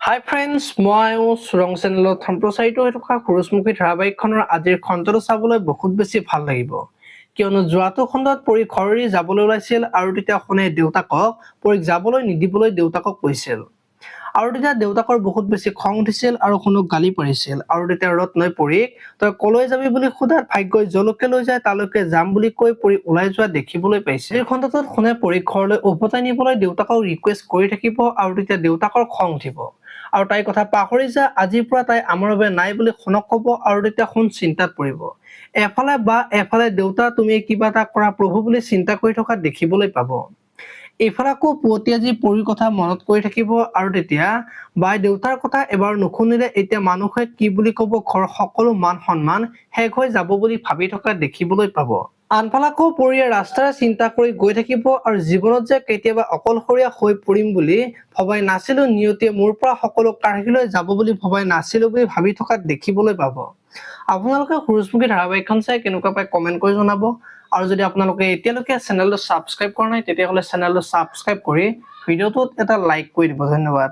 হাই friends, মই সুৰং চেনেলত সম্প্ৰচাৰিত হৈ থকা সূৰুযমুখী ধাৰাবাহিকখনৰ আজিৰ খণ্ডটো চাবলৈ বহুত বেছি ভাল লাগিব, কিয়নো যোৱাটো খণ্ডত পৰী ঘৰ এৰি যাবলৈ ওলাইছিল আৰু তেতিয়া শুনে দেউতাকক পৰীক যাবলৈ নিদিবলৈ দেউতাকক কৈছিল। আৰু তেতিয়া দেউতাকৰ বহুত বেছি খং উঠিছিল আৰু শুনক গালি পাৰিছিল। আৰু তেতিয়া ৰত্নই পৰীক তই কলৈ যাবি বুলি সোধাত ভাগ্যই যলৈকে লৈ যায় তালৈকে যাম বুলি কৈ পৰী ওলাই যোৱা দেখিবলৈ পাইছে। এই খণ্ডটোত শুনে পৰীক ঘৰলৈ উভতাই নিবলৈ দেউতাকক ৰিকুৱেষ্ট কৰি থাকিব আৰু তেতিয়া দেউতাকৰ খং উঠিব আৰু তাই কথা পাহৰি যায় আজিৰ পৰা তাই আমাৰ বাবে নাই বুলি শুনক ক'ব আৰু তেতিয়া শুন চিন্তাত পৰিব। এফালে দেউতা তুমি কিবা এটা কৰা প্ৰভু বুলি চিন্তা কৰি থকা দেখিবলৈ পাব। এইফালে আকৌ পুৱতি আজি পৰীৰ কথা মনত কৰি থাকিব আৰু তেতিয়া বাই দেউতাৰ কথা এবাৰ নুশুনিলে এতিয়া মানুহে কি বুলি ক'ব, ঘৰ সকলো মান সন্মান শেষ হৈ যাব বুলি ভাবি থকা দেখিবলৈ পাব। আনফালে আকৌ পৰীয়ে ৰাস্তাৰে চিন্তা কৰি গৈ থাকিব আৰু জীৱনত যে কেতিয়াবা অকলশৰীয়া হৈ পৰিম বুলি ভবাই নাছিলো, নিয়তিয়ে মোৰ পৰা সকলো কাঢ়ি লৈ যাব বুলি ভবাই নাছিলো বুলি ভাবি থকা দেখিবলৈ পাব। আপোনালোকে সূৰুযমুখী ধাৰাবাহিকখন চাই কেনেকুৱা পাই কমেন্ট কৰি জনাব আৰু যদি আপোনালোকে এতিয়ালৈকে চেনেলটো সাবস্ক্ৰাইব কৰা নাই তেতিয়াহ'লে চেনেলটো সাবস্ক্ৰাইব কৰি ভিডিঅ'টোত এটা লাইক কৰি দিব। ধন্যবাদ।